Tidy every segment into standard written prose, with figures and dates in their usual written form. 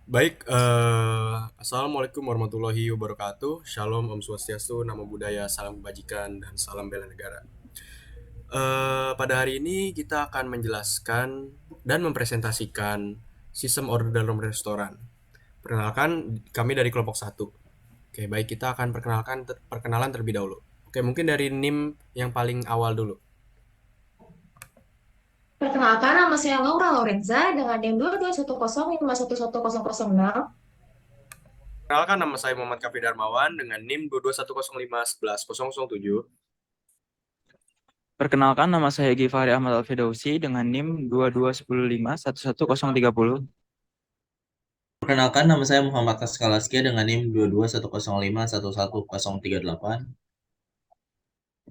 Baik, Assalamualaikum warahmatullahi wabarakatuh. Shalom, Om Swastiastu, Namo Buddhaya, Salam Kebajikan, dan Salam Bela Negara. Pada hari ini kita akan menjelaskan dan mempresentasikan sistem order dalam restoran. Perkenalkan, kami dari kelompok satu. Oke, baik, kita akan perkenalan terlebih dahulu. Oke, mungkin dari NIM yang paling awal dulu. Perkenalkan, nama saya Laura Lorenza dengan NIM 22105111006. Perkenalkan, nama saya Muhammad Kafi Darmawan dengan NIM 22105111007. Perkenalkan, nama saya Gifari Ahmad Al-Fidausi dengan NIM 221511030. Perkenalkan, nama saya Muhammad Kaskalaskia dengan NIM 22105111038.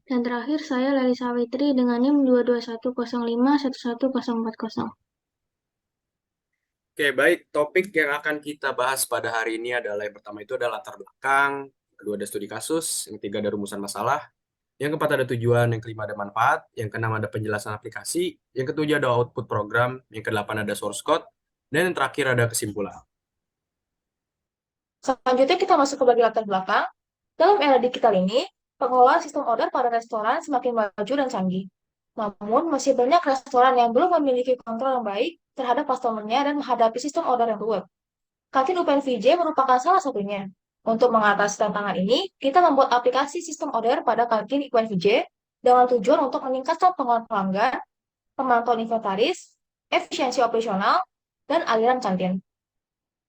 Dan terakhir saya Leli Sawitri dengan NIM 221051140. Oke, baik. Topik yang akan kita bahas pada hari ini adalah yang pertama itu adalah latar belakang, kedua ada studi kasus, yang ketiga ada rumusan masalah, yang keempat ada tujuan, yang kelima ada manfaat, yang keenam ada penjelasan aplikasi, yang ketujuh ada output program, yang kedelapan ada source code, dan yang terakhir ada kesimpulan. Selanjutnya kita masuk ke bagian latar belakang. Dalam era digital ini, pengelolaan sistem order pada restoran semakin maju dan canggih. Namun, masih banyak restoran yang belum memiliki kontrol yang baik terhadap customer-nya dan menghadapi sistem order yang ruwet. Kantin UPNVJ merupakan salah satunya. Untuk mengatasi tantangan ini, kita membuat aplikasi sistem order pada kantin UPNVJ dengan tujuan untuk meningkatkan pengolahan pelanggan, pemantauan inventaris, efisiensi operasional, dan aliran kantin.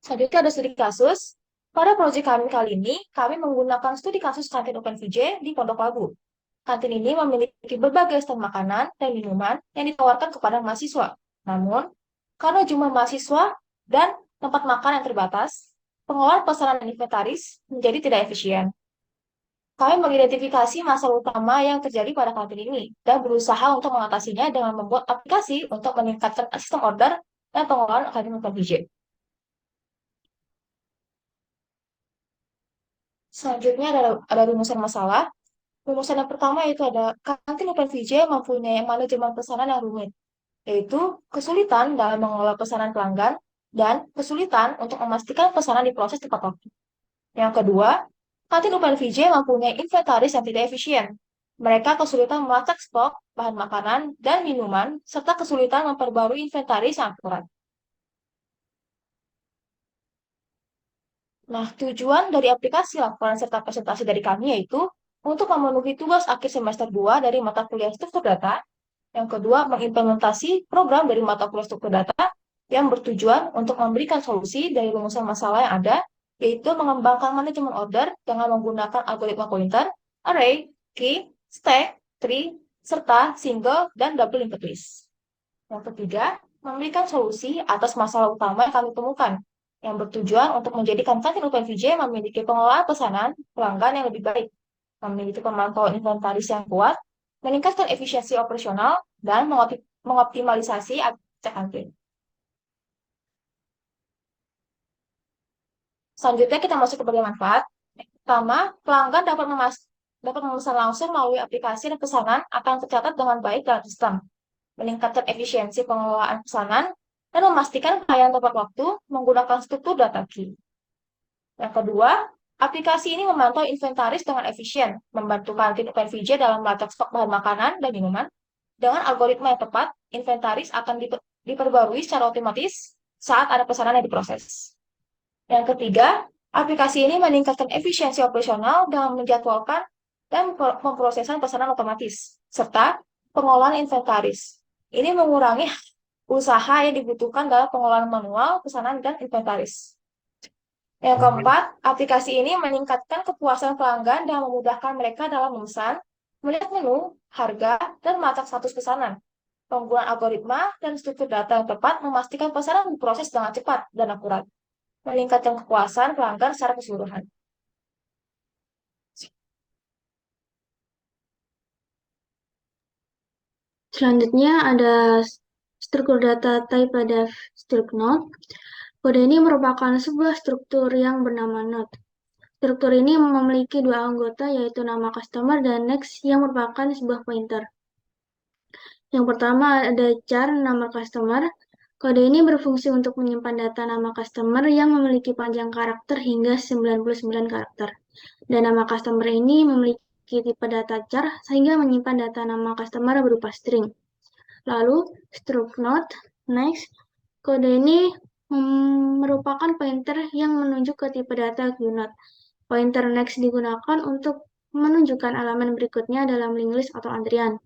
Selanjutnya ada studi kasus. Pada proyek kami kali ini, kami menggunakan studi kasus kantin OpenVJ di Pondok Labu. Kantin ini memiliki berbagai stand makanan dan minuman yang ditawarkan kepada mahasiswa. Namun, karena jumlah mahasiswa dan tempat makan yang terbatas, pengelolaan pesanan dan inventaris menjadi tidak efisien. Kami mengidentifikasi masalah utama yang terjadi pada kantin ini dan berusaha untuk mengatasinya dengan membuat aplikasi untuk meningkatkan sistem order dan pengelolaan kantin OpenVJ. Selanjutnya ada rumusan masalah. Rumusan yang pertama yaitu ada kantin OpenVJ mempunyai manajemen pesanan yang rumit, yaitu kesulitan dalam mengelola pesanan pelanggan dan kesulitan untuk memastikan pesanan diproses tepat waktu. Yang kedua, kantin OpenVJ mempunyai inventaris yang tidak efisien. Mereka kesulitan melacak stok bahan makanan dan minuman, serta kesulitan memperbarui inventaris yang akurat. Nah, tujuan dari aplikasi laporan serta presentasi dari kami yaitu untuk memenuhi tugas akhir semester 2 dari mata kuliah struktur data. Yang kedua, mengimplementasi program dari mata kuliah struktur data yang bertujuan untuk memberikan solusi dari rumusan masalah yang ada, yaitu mengembangkan manajemen order dengan menggunakan algoritma pointer, array, key, stack, tree, serta single dan double linked list. Yang ketiga, memberikan solusi atas masalah utama yang kami temukan, yang bertujuan untuk menjadikan kantin OpenVJ memiliki pengelolaan pesanan pelanggan yang lebih baik, memiliki pemantauan inventaris yang kuat, meningkatkan efisiensi operasional, dan mengoptimalisasi akses kantin. Selanjutnya kita masuk ke bagian manfaat. Pertama, pelanggan dapat memesan langsung melalui aplikasi dan pesanan akan tercatat dengan baik dalam sistem, meningkatkan efisiensi pengelolaan pesanan, dan memastikan pelayanan tepat waktu menggunakan struktur data key. Yang kedua, aplikasi ini memantau inventaris dengan efisien, membantu kantin UPNVJ dalam melacak stok bahan makanan dan minuman. Dengan algoritma yang tepat, inventaris akan diperbarui secara otomatis saat ada pesanan yang diproses. Yang ketiga, aplikasi ini meningkatkan efisiensi operasional dengan menjadwalkan dan pemrosesan pesanan otomatis, serta pengolahan inventaris. Ini mengurangi usaha yang dibutuhkan dalam pengolahan manual, pesanan, dan inventaris. Yang keempat, aplikasi ini meningkatkan kepuasan pelanggan dan memudahkan mereka dalam memesan, melihat menu, harga, dan melacak status pesanan. Penggunaan algoritma dan struktur data yang tepat memastikan pesanan diproses dengan cepat dan akurat, meningkatkan kepuasan pelanggan secara keseluruhan. Selanjutnya ada struktur data type pada struct node. Kode ini merupakan sebuah struktur yang bernama node. Struktur ini memiliki dua anggota yaitu nama customer dan next yang merupakan sebuah pointer. Yang pertama ada char nama customer, Kode ini berfungsi untuk menyimpan data nama customer yang memiliki panjang karakter hingga 99 karakter. Dan nama customer ini memiliki tipe data char sehingga menyimpan data nama customer berupa string. Lalu, struct node, next, kode ini merupakan pointer yang menunjuk ke tipe data QNOT. Pointer next digunakan untuk menunjukkan elemen berikutnya dalam linked list atau antrian.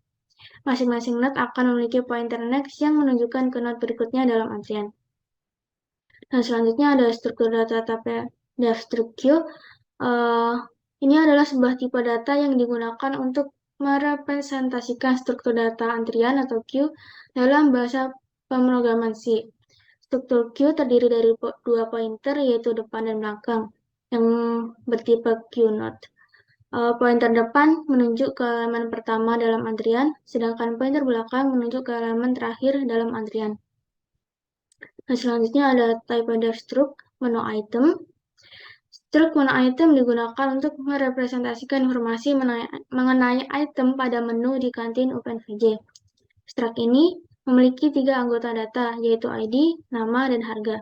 Masing-masing node akan memiliki pointer next yang menunjukkan ke node berikutnya dalam antrian. Dan selanjutnya ada struktur data dev struct queue. Ini adalah sebuah tipe data yang digunakan untuk merepresentasikan struktur data antrian atau queue dalam bahasa pemrograman C. Struktur queue terdiri dari dua pointer, yaitu depan dan belakang, yang bertipe QNOT. Pointer depan menunjuk ke elemen pertama dalam antrian, sedangkan pointer belakang menunjuk ke elemen terakhir dalam antrian. Nah, selanjutnya ada type dev struct menu item. Struct menu item digunakan untuk merepresentasikan informasi mengenai item pada menu di kantin OpenVJ. Struct ini memiliki 3 anggota data, yaitu ID, nama, dan harga.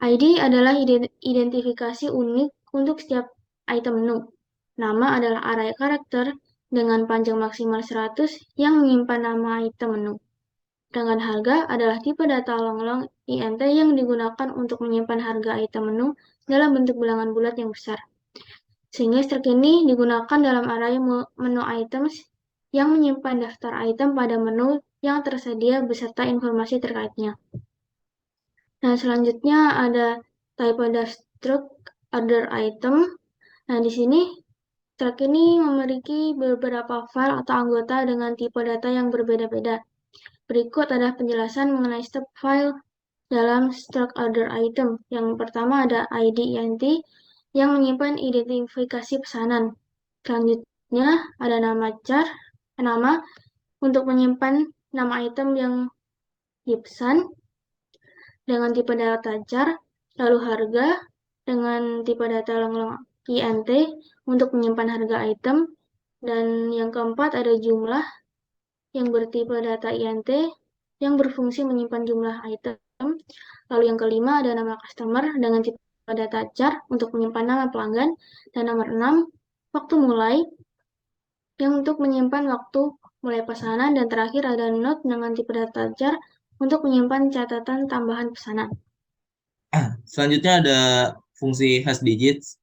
ID adalah identifikasi unik untuk setiap item menu. Nama adalah array karakter dengan panjang maksimal 100 yang menyimpan nama item menu. Sedangkan harga adalah tipe data long-long int yang digunakan untuk menyimpan harga item menu dalam bentuk bilangan bulat yang besar. Sehingga struct ini digunakan dalam array menu items yang menyimpan daftar item pada menu yang tersedia beserta informasi terkaitnya. Nah, selanjutnya ada type dev struct other item. Nah, di sini struct ini memiliki beberapa file atau anggota dengan tipe data yang berbeda-beda. Berikut ada penjelasan mengenai step file dalam struct other item. Yang pertama ada ID int yang menyimpan identifikasi pesanan. Selanjutnya ada nama untuk menyimpan nama item yang dipesan dengan tipe data char, lalu harga dengan tipe data long-long int untuk menyimpan harga item, dan yang keempat ada jumlah yang bertipe data int yang berfungsi menyimpan jumlah item. Lalu yang kelima ada nama customer dengan tipe data char untuk menyimpan nama pelanggan, dan nomor 6 waktu mulai yang untuk menyimpan waktu mulai pesanan, dan terakhir ada node dengan tipe data char untuk menyimpan catatan tambahan pesanan. Selanjutnya ada fungsi hashDigits.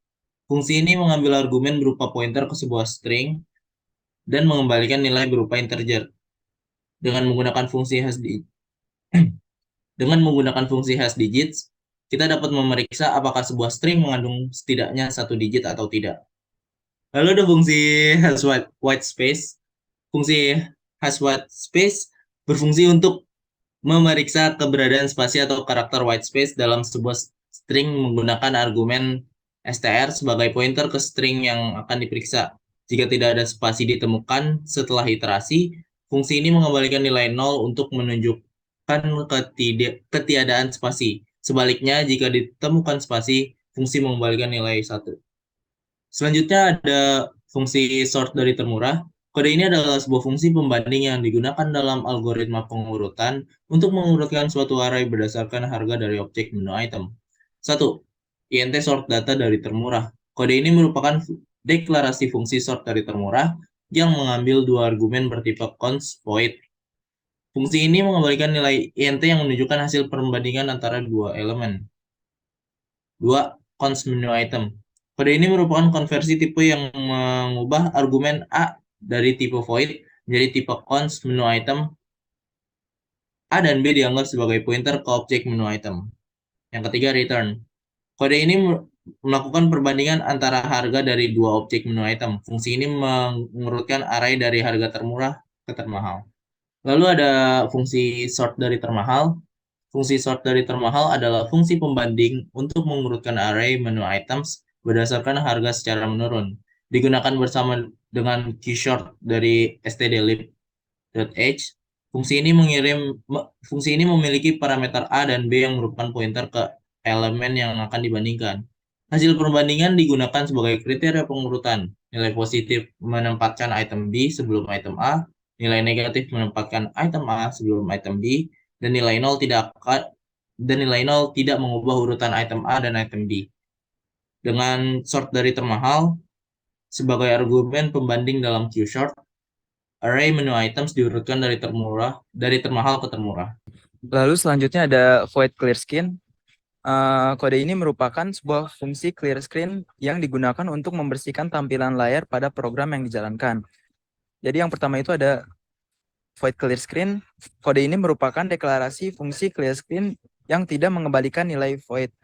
Fungsi ini mengambil argumen berupa pointer ke sebuah string dan mengembalikan nilai berupa integer. Dengan menggunakan fungsi hashDigits, kita dapat memeriksa apakah sebuah string mengandung setidaknya 1 digit atau tidak. Lalu ada fungsi hashWhitespace. Fungsi hashWhitespace berfungsi untuk memeriksa keberadaan spasi atau karakter whitespace dalam sebuah string menggunakan argumen str sebagai pointer ke string yang akan diperiksa. Jika tidak ada spasi ditemukan setelah iterasi, fungsi ini mengembalikan nilai 0 untuk menunjukkan ketiadaan spasi. Sebaliknya, jika ditemukan spasi, fungsi mengembalikan nilai 1. Selanjutnya ada fungsi sort dari termurah. Kode ini adalah sebuah fungsi pembanding yang digunakan dalam algoritma pengurutan untuk mengurutkan suatu array berdasarkan harga dari objek menu item. 1. int sort data dari termurah. Kode ini merupakan deklarasi fungsi sort dari termurah yang mengambil 2 argumen bertipe const void. Fungsi ini mengembalikan nilai int yang menunjukkan hasil perbandingan antara 2 elemen. 2. Const menu item. Kode ini merupakan konversi tipe yang mengubah argumen A dari tipe void menjadi tipe const menu item. A dan B dianggap sebagai pointer ke objek menu item. Yang ketiga, return. Kode ini melakukan perbandingan antara harga dari 2 objek menu item. Fungsi ini mengurutkan array dari harga termurah ke termahal. Lalu ada fungsi sort dari termahal. Fungsi sort dari termahal adalah fungsi pembanding untuk mengurutkan array menu items berdasarkan harga secara menurun. Digunakan bersama dengan keysort dari stdlib.h. Fungsi ini memiliki parameter A dan B yang merupakan pointer ke elemen yang akan dibandingkan. Hasil perbandingan digunakan sebagai kriteria pengurutan. Nilai positif menempatkan item B sebelum item A, nilai negatif menempatkan item A sebelum item B, dan nilai nol tidak mengubah urutan item A dan item B. Dengan sort dari termahal sebagai argumen pembanding dalam Q-short, array menu items diurutkan dari termahal ke termurah. Lalu selanjutnya ada void clear screen. Kode ini merupakan sebuah fungsi clear screen yang digunakan untuk membersihkan tampilan layar pada program yang dijalankan. Jadi yang pertama itu ada void clear screen. Kode ini merupakan deklarasi fungsi clear screen yang tidak mengembalikan nilai void.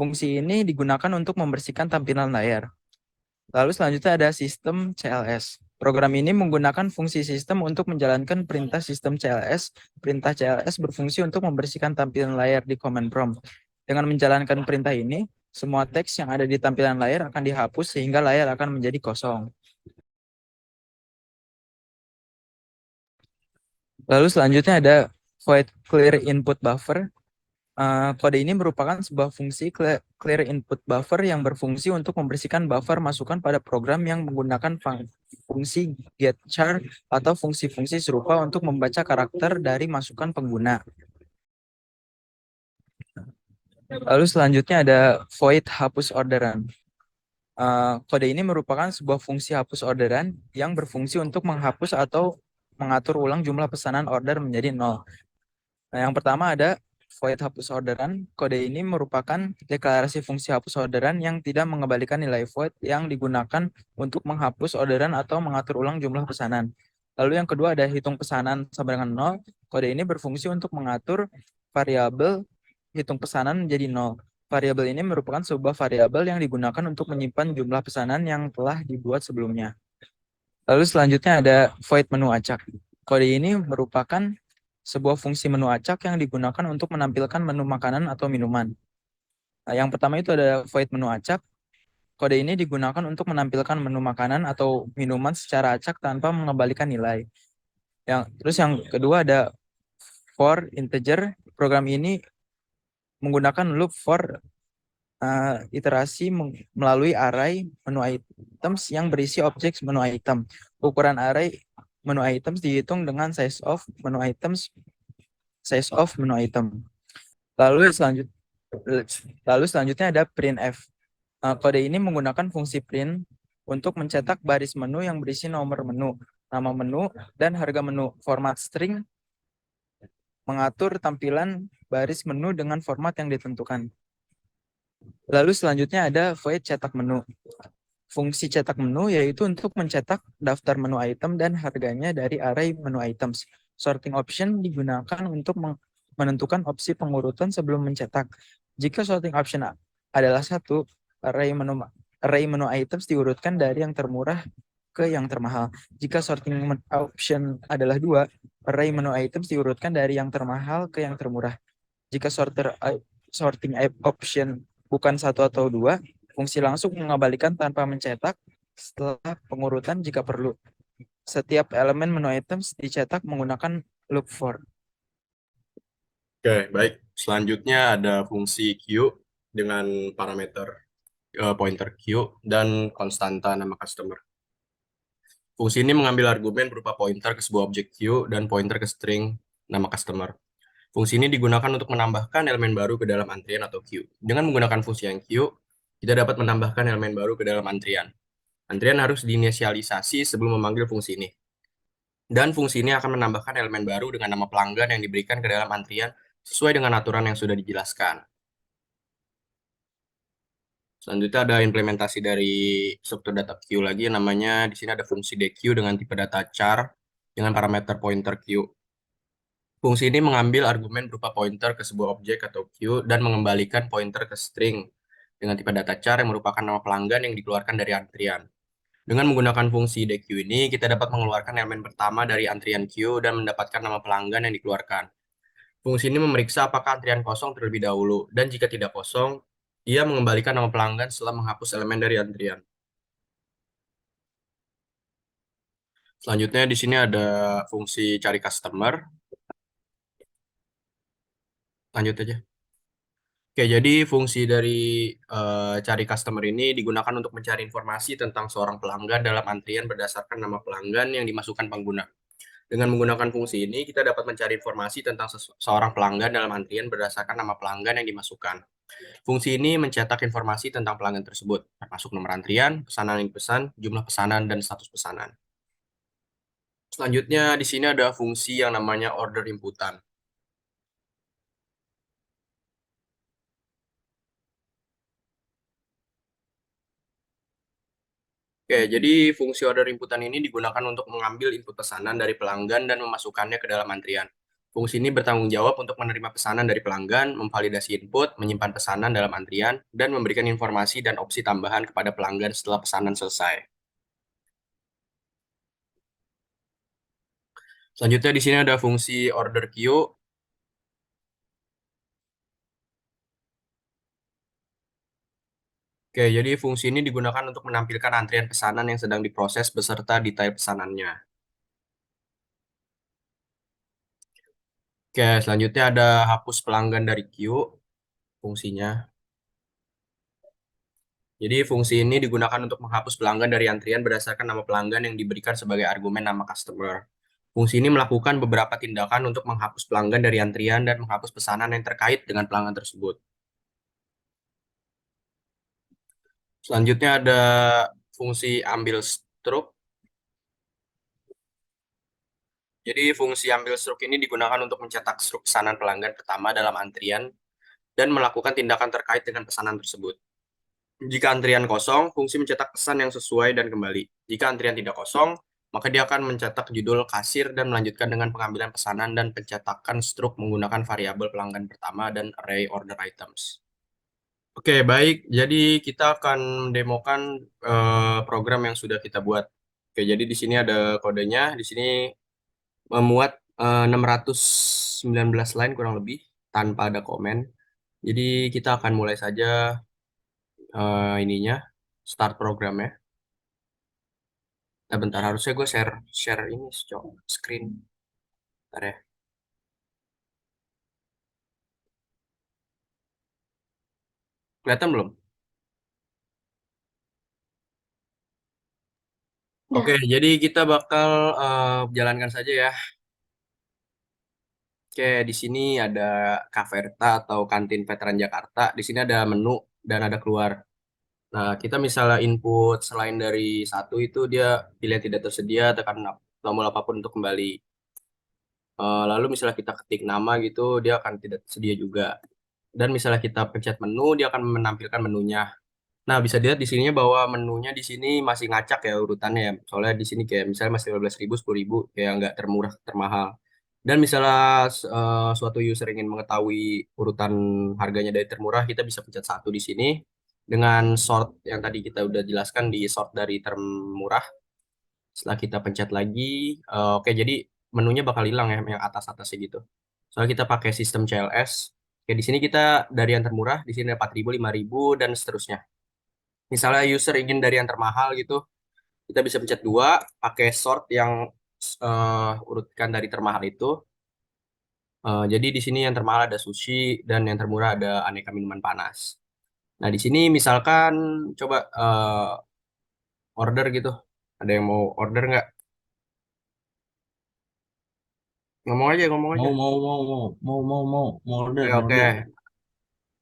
Fungsi ini digunakan untuk membersihkan tampilan layar. Lalu selanjutnya ada sistem CLS. Program ini menggunakan fungsi sistem untuk menjalankan perintah sistem CLS. Perintah CLS berfungsi untuk membersihkan tampilan layar di command prompt. Dengan menjalankan perintah ini, semua teks yang ada di tampilan layar akan dihapus sehingga layar akan menjadi kosong. Lalu selanjutnya ada void clear input buffer. Kode ini merupakan sebuah fungsi clear input buffer yang berfungsi untuk membersihkan buffer masukan pada program yang menggunakan fungsi getChar atau fungsi-fungsi serupa untuk membaca karakter dari masukan pengguna. Lalu selanjutnya ada void hapus orderan. Kode ini merupakan sebuah fungsi hapus orderan yang berfungsi untuk menghapus atau mengatur ulang jumlah pesanan order menjadi 0. Nah, yang pertama ada void hapus orderan. Kode ini merupakan deklarasi fungsi hapus orderan yang tidak mengembalikan nilai void yang digunakan untuk menghapus orderan atau mengatur ulang jumlah pesanan. Lalu yang kedua ada hitung pesanan sama dengan 0. Kode ini berfungsi untuk mengatur variabel hitung pesanan menjadi 0. Variabel ini merupakan sebuah variabel yang digunakan untuk menyimpan jumlah pesanan yang telah dibuat sebelumnya. Lalu selanjutnya ada void menu acak. Kode ini merupakan sebuah fungsi menu acak yang digunakan untuk menampilkan menu makanan atau minuman. Nah, yang pertama itu ada void menu acak. Kode ini digunakan untuk menampilkan menu makanan atau minuman secara acak tanpa mengembalikan nilai. Terus yang kedua ada for integer. Program ini menggunakan loop for iterasi melalui array menu items yang berisi objek menu item. Ukuran array menu items dihitung dengan size of menu item. Lalu selanjutnya ada printf. Kode ini menggunakan fungsi print untuk mencetak baris menu yang berisi nomor menu, nama menu, dan harga menu. Format string mengatur tampilan baris menu dengan format yang ditentukan. Lalu selanjutnya ada void cetak menu. Fungsi cetak menu yaitu untuk mencetak daftar menu item dan harganya dari array menu items. Sorting option digunakan untuk menentukan opsi pengurutan sebelum mencetak. Jika sorting option adalah 1, array menu items diurutkan dari yang termurah ke yang termahal. Jika sorting option adalah 2, array menu items diurutkan dari yang termahal ke yang termurah. Jika sorting option bukan 1 atau 2, fungsi langsung mengembalikan tanpa mencetak setelah pengurutan jika perlu. Setiap elemen menu items dicetak menggunakan loop for. Oke, baik. Selanjutnya ada fungsi Q dengan parameter pointer Q dan konstanta nama customer. Fungsi ini mengambil argumen berupa pointer ke sebuah objek Q dan pointer ke string nama customer. Fungsi ini digunakan untuk menambahkan elemen baru ke dalam antrian atau queue. Dengan menggunakan fungsi yang queue, kita dapat menambahkan elemen baru ke dalam antrian. Antrian harus diinisialisasi sebelum memanggil fungsi ini. Dan fungsi ini akan menambahkan elemen baru dengan nama pelanggan yang diberikan ke dalam antrian sesuai dengan aturan yang sudah dijelaskan. Selanjutnya ada implementasi dari struktur data queue lagi, namanya di sini ada fungsi dequeue dengan tipe data char dengan parameter pointer queue. Fungsi ini mengambil argumen berupa pointer ke sebuah objek atau queue dan mengembalikan pointer ke string dengan tipe data char yang merupakan nama pelanggan yang dikeluarkan dari antrian. Dengan menggunakan fungsi deq ini, kita dapat mengeluarkan elemen pertama dari antrian queue dan mendapatkan nama pelanggan yang dikeluarkan. Fungsi ini memeriksa apakah antrian kosong terlebih dahulu, dan jika tidak kosong, ia mengembalikan nama pelanggan setelah menghapus elemen dari antrian. Selanjutnya di sini ada fungsi cari customer. Lanjut aja. Oke, jadi fungsi dari cari customer ini digunakan untuk mencari informasi tentang seorang pelanggan dalam antrian berdasarkan nama pelanggan yang dimasukkan pengguna. Dengan menggunakan fungsi ini, kita dapat mencari informasi tentang seorang pelanggan dalam antrian berdasarkan nama pelanggan yang dimasukkan. Fungsi ini mencetak informasi tentang pelanggan tersebut, termasuk nomor antrian, pesanan yang dipesan, jumlah pesanan, dan status pesanan. Selanjutnya, di sini ada fungsi yang namanya order inputan. Oke, jadi fungsi order inputan ini digunakan untuk mengambil input pesanan dari pelanggan dan memasukkannya ke dalam antrian. Fungsi ini bertanggung jawab untuk menerima pesanan dari pelanggan, memvalidasi input, menyimpan pesanan dalam antrian, dan memberikan informasi dan opsi tambahan kepada pelanggan setelah pesanan selesai. Selanjutnya di sini ada fungsi order queue. Oke, jadi fungsi ini digunakan untuk menampilkan antrian pesanan yang sedang diproses beserta detail pesanannya. Oke, selanjutnya ada hapus pelanggan dari queue fungsinya. Jadi fungsi ini digunakan untuk menghapus pelanggan dari antrian berdasarkan nama pelanggan yang diberikan sebagai argumen nama customer. Fungsi ini melakukan beberapa tindakan untuk menghapus pelanggan dari antrian dan menghapus pesanan yang terkait dengan pelanggan tersebut. Selanjutnya ada fungsi ambil struk. Jadi fungsi ambil struk ini digunakan untuk mencetak struk pesanan pelanggan pertama dalam antrian dan melakukan tindakan terkait dengan pesanan tersebut. Jika antrian kosong, fungsi mencetak pesan yang sesuai dan kembali. Jika antrian tidak kosong, maka dia akan mencetak judul kasir dan melanjutkan dengan pengambilan pesanan dan pencetakan struk menggunakan variabel pelanggan pertama dan array order items. Oke, baik. Jadi kita akan demokan program yang sudah kita buat. Oke, jadi di sini ada kodenya. Di sini memuat 619 line kurang lebih tanpa ada komen. Jadi kita akan mulai saja ininya, start programnya. Nah, bentar, harusnya gue share share ini screen. Bentar ya. Kelihatan belum? Udah. Oke, jadi kita bakal jalankan saja ya. Oke, di sini ada Caverta atau Kantin Veteran Jakarta. Di sini ada menu dan ada keluar. Nah, kita misalnya input selain dari satu itu dia pilihan tidak tersedia, tekan tombol apapun untuk kembali. Lalu misalnya kita ketik nama gitu, dia akan tidak tersedia juga. Dan misalnya kita pencet menu, dia akan menampilkan menunya. Nah, bisa dilihat di sininya bahwa menunya di sini masih ngacak ya urutannya ya. Soalnya di sini kayak misalnya masih 15.000, 10.000, kayak nggak termurah, termahal. Dan misalnya suatu user ingin mengetahui urutan harganya dari termurah, kita bisa pencet satu di sini. Dengan sort yang tadi kita udah jelaskan di sort dari termurah. Setelah kita pencet lagi, oke jadi menunya bakal hilang ya yang atas-atasnya gitu. Soalnya kita pakai sistem CLS. Oke, di sini kita dari yang termurah, di sini ada 4.000, 5.000, dan seterusnya. Misalnya user ingin dari yang termahal gitu, kita bisa pencet dua, pakai sort yang urutkan dari termahal itu. Jadi di sini yang termahal ada sushi dan yang termurah ada aneka minuman panas. Nah di sini misalkan coba order gitu, ada yang mau order nggak? Ngomong aja, ngomong aja. Mau order, Oke mau oke, order,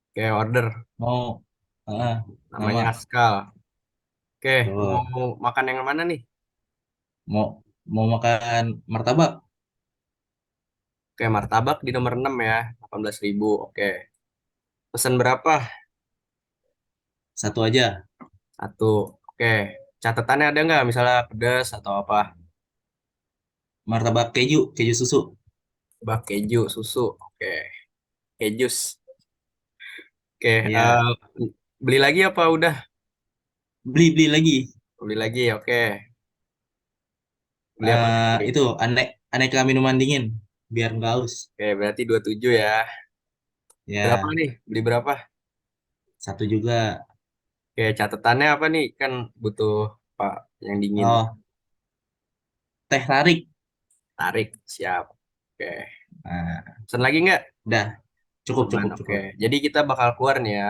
oke order. mau, Namanya nama, Askal. Oke, tuh, mau makan yang mana nih? mau, mau makan martabak, Oke, martabak di nomor 6 ya, 18.000. Oke, pesan berapa? satu aja, Satu. Oke, catatannya ada nggak? Misalnya pedas atau apa? martabak keju, keju susu, Bak keju, susu. Oke, kejus. Oke, ya, beli lagi apa udah? beli lagi, Beli lagi, oke. Beli apa lagi? itu aneka minuman dingin, biar nggak haus, Oke, berarti 27 ya. Berapa ya, nih? Beli berapa? satu juga, Oke, catatannya apa nih? Kan butuh Pak yang dingin. oh, teh tarik, Tarik, siap. Oke. nah, Pesan lagi nggak? udah, cukup, Aman, cukup, oke. cukup. Jadi kita bakal keluar nih ya,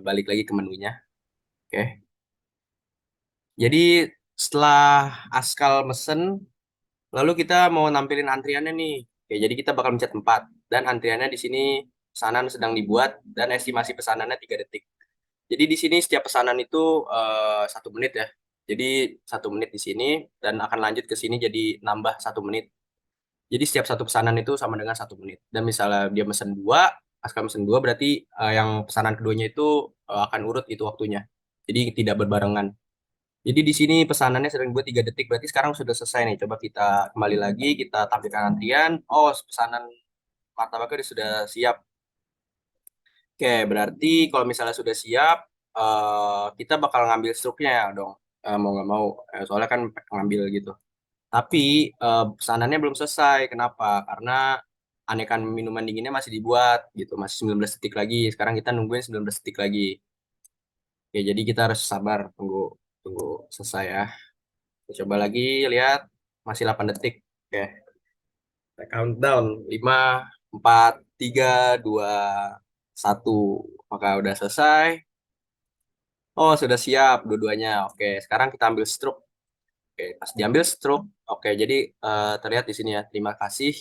balik lagi ke menunya. Oke. Jadi setelah Askal mesen, Lalu kita mau nampilin antriannya nih. Oke, jadi kita bakal mencet 4 dan antriannya di sini pesanan sedang dibuat dan estimasi pesanannya 3 detik. Jadi di sini setiap pesanan itu 1 menit ya. Jadi 1 menit di sini dan akan lanjut ke sini jadi nambah 1 menit. Jadi setiap satu pesanan itu sama dengan 1 menit. Dan misalnya dia mesen dua, askal mesen dua berarti yang pesanan keduanya itu akan urut itu waktunya. Jadi tidak berbarengan. Jadi di sini pesanannya sedang dibuat 3 detik. Berarti sekarang sudah selesai nih. Coba kita kembali lagi, kita tampilkan antrian. Oh, pesanan martabaknya sudah siap. Oke, berarti kalau misalnya sudah siap, kita bakal ngambil struknya ya dong. Mau nggak mau, soalnya kan ngambil gitu. Tapi pesanannya belum selesai. Kenapa? Karena aneka minuman dinginnya masih dibuat gitu, masih 19 detik lagi. Sekarang kita nungguin 19 detik lagi. Oke, jadi kita harus sabar tunggu tunggu selesai ya. Kita coba lagi lihat masih 8 detik. Oke, kita countdown 5 4 3 2 1. Maka udah selesai. Oh, sudah siap dua-duanya. Oke, sekarang kita ambil stroke. Oke, pas diambil stroke, oke, jadi terlihat di sini ya. Terima kasih.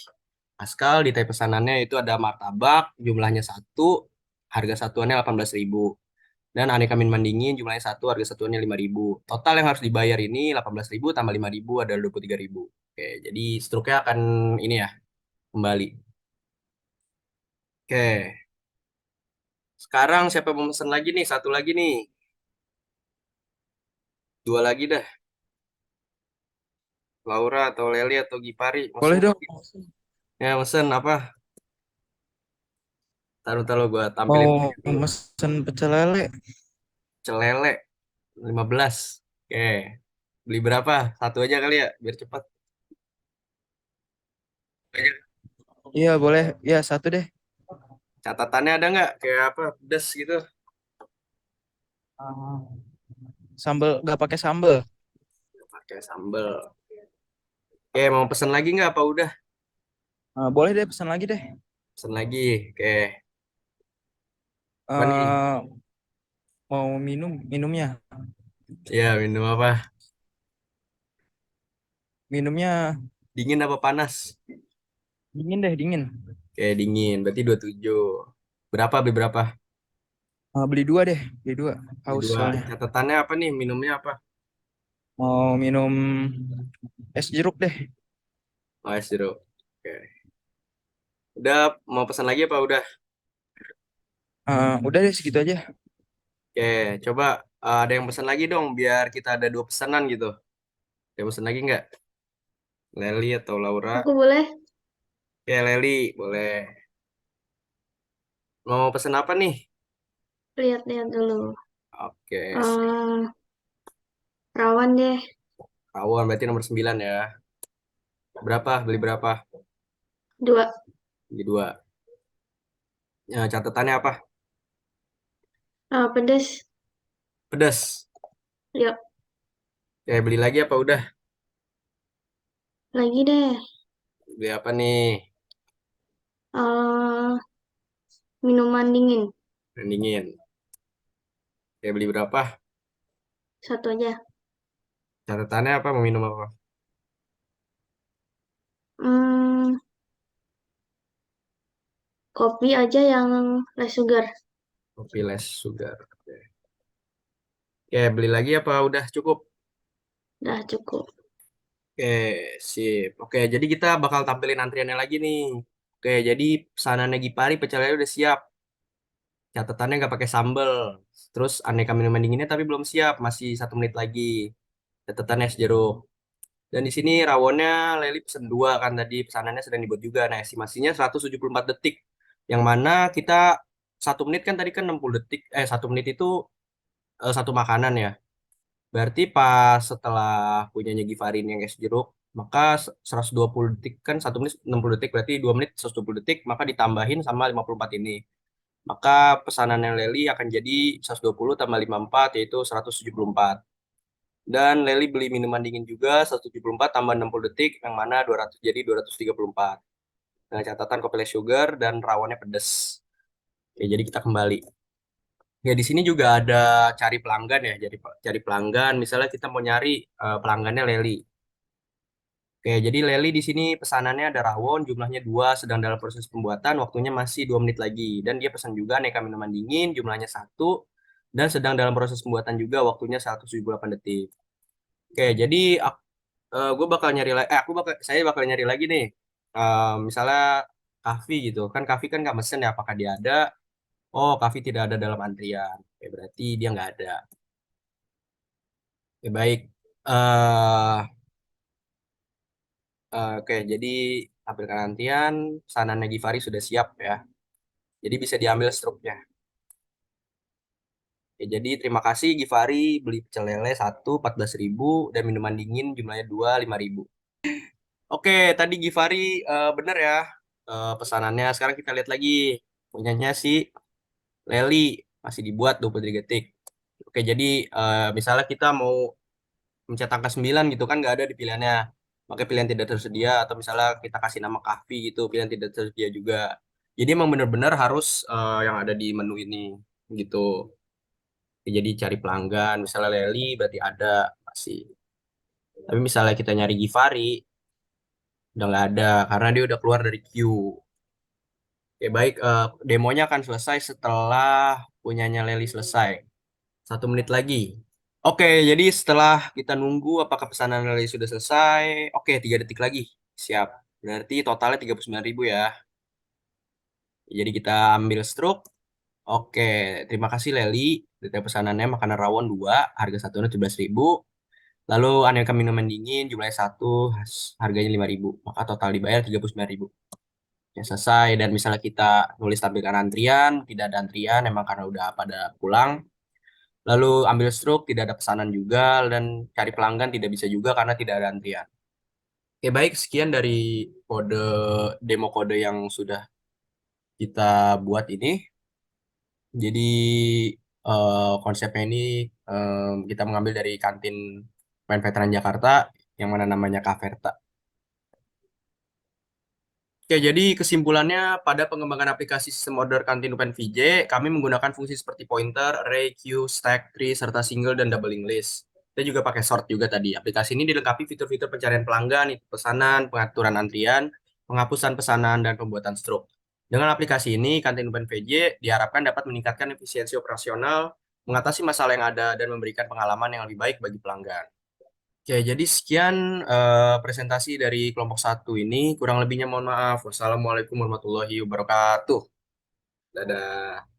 Askal di type pesanannya itu ada martabak, jumlahnya satu, harga satuannya 18.000. Dan aneka minuman dingin jumlahnya satu, harga satuannya 5.000. Total yang harus dibayar ini 18.000 tambah 5.000 ada 23.000. Oke, jadi struknya akan ini ya, kembali. Oke, sekarang siapa mau pesan lagi nih? Satu lagi nih. Dua lagi dah. Laura atau Leli atau Gipari. Boleh Pesan. dong. Ya, pesan apa? Taruh-taruh gue tampilin Mau dulu. mesen pecel lele. Celele 15. Oke. Beli berapa? Satu aja kali ya, biar cepat. Aja. Iya boleh. Ya satu deh. Catatannya ada nggak? Kayak apa? Pedas gitu. Ah, sambel nggak pakai sambel. Pakai sambel. Oke, mau pesan lagi nggak? Apa udah? Boleh deh pesan lagi deh. Pesan lagi. Oke. Apa nih? Eh mau minumnya. Ya, minum apa? Minumnya Dingin apa panas? dingin deh dingin. Oke, dingin. Berarti 27. Berapa? Beli berapa? Beli dua deh, beli dua. Beli Haus dua. soalnya. Catatannya apa nih? Minumnya apa? Mau minum es jeruk deh. Oh, es jeruk. Oke. Udah mau pesan lagi apa udah? Udah deh segitu aja. Oke, coba ada yang pesan lagi dong biar kita ada dua pesanan gitu. Ada yang pesan lagi nggak? Leli atau Laura? Aku boleh Oke, Leli, boleh. Mau pesan apa nih? lihat-lihat dulu. Oke, Eh Rawan deh, rawon berarti nomor 9 ya. Berapa? Beli berapa? dua. Beli dua. Ya, catatannya apa? Pedas, Pedas. yuk Oke, beli lagi apa udah? lagi deh. Beli apa nih? eh Minuman dingin, Yang dingin. Oke, beli berapa? satu aja. Catatannya apa? Mau minum apa? Hmm, Kopi aja yang less sugar. Kopi less sugar. Oke, oke, beli lagi apa udah cukup? Udah cukup. Oke, sip. Oke, jadi kita bakal tampilin antriannya lagi nih. Oke, jadi pesanannya Gipari pecel lele udah siap. Catatannya nggak pakai sambel. Terus aneka minuman dinginnya tapi belum siap, masih 1 menit lagi. Catatannya es jeruk. Dan di sini rawonnya Leli pesen dua kan tadi pesanannya sedang dibuat juga. Nah, estimasinya 174 detik. Yang mana kita 1 menit kan tadi kan 60 detik. 1 menit itu satu makanan ya. Berarti pas setelah punyanya Givarin yang es jeruk, maka 120 detik kan 1 menit 60 detik berarti 2 menit 120 detik maka ditambahin sama 54 ini. Maka pesanan yang Leli akan jadi 120 tambah 54 yaitu 174. Dan Leli beli minuman dingin juga 174 tambah 60 detik yang mana 200 jadi 234. Nah, catatan kopi less sugar dan rawonnya pedas. Oke, jadi kita kembali. Ya, di sini juga ada cari pelanggan ya. Jadi cari pelanggan, misalnya kita mau nyari pelanggannya Leli. Oke, Oke, jadi Leli di sini pesanannya ada rawon, jumlahnya 2, sedang dalam proses pembuatan, waktunya masih 2 menit lagi. Dan dia pesan juga aneka minuman dingin, jumlahnya 1, dan sedang dalam proses pembuatan juga, waktunya 178 detik. Oke, jadi saya bakal nyari lagi nih. Misalnya Kahvi gitu, kan Kahvi kan nggak mesen ya, apakah dia ada? Oh, Kahvi tidak ada dalam antrian. Oke, berarti dia nggak ada. Oke, baik. eh oke, jadi tampilkan antrian, pesanannya Givari sudah siap ya. Jadi bisa diambil struknya. Oke, jadi terima kasih Givari beli pecel lele 1 14.000 dan minuman dingin jumlahnya 2 5.000. Oke, tadi Givari bener ya pesanannya. Sekarang kita lihat lagi punyanya si Leli masih dibuat 23 detik. Oke, jadi misalnya kita mau mencet angka 9 gitu kan nggak ada di pilihannya. Maka pilihan tidak tersedia atau misalnya kita kasih nama Kahvi gitu, pilihan tidak tersedia juga. Jadi emang bener-bener harus yang ada di menu ini gitu. Jadi cari pelanggan, misalnya Leli berarti ada masih. Tapi misalnya kita nyari Givari, udah nggak ada karena dia udah keluar dari queue. Oke, baik. Demonya akan selesai setelah punyanya Leli selesai. 1 menit lagi. Oke, jadi setelah kita nunggu apakah pesanan Leli sudah selesai. Oke, 3 detik lagi. Siap. Berarti totalnya 39.000 ya. Jadi kita ambil stroke. Oke, terima kasih Leli. Detail pesanannya makanan rawon 2, harga satunya 17.000. Lalu aneka minuman dingin jumlahnya 1, harganya 5.000. Maka total dibayar 39.000. Ya, selesai. Dan misalnya kita nulis tampilkan antrian, tidak ada antrian, emang karena udah pada pulang. Lalu ambil stroke, tidak ada pesanan juga, dan cari pelanggan tidak bisa juga karena tidak ada antrian. Oke, baik. Sekian dari kode demo kode yang sudah kita buat ini. Jadi konsepnya ini kita mengambil dari kantin Pen Veteran Jakarta yang mana namanya Kaverta. Oke, jadi kesimpulannya pada pengembangan aplikasi sistem order kantin Upen VJ, kami menggunakan fungsi seperti pointer, array, queue, stack, tree, serta single dan doubling list. Kita juga pakai sort juga tadi. Aplikasi ini dilengkapi fitur-fitur pencarian pelanggan, itu pesanan, pengaturan antrian, penghapusan pesanan, dan pembuatan stroke. Dengan aplikasi ini, kantin Upen VJ diharapkan dapat meningkatkan efisiensi operasional, mengatasi masalah yang ada, dan memberikan pengalaman yang lebih baik bagi pelanggan. Oke, jadi sekian presentasi dari kelompok 1 ini. Kurang lebihnya mohon maaf. Wassalamualaikum warahmatullahi wabarakatuh. Dadah.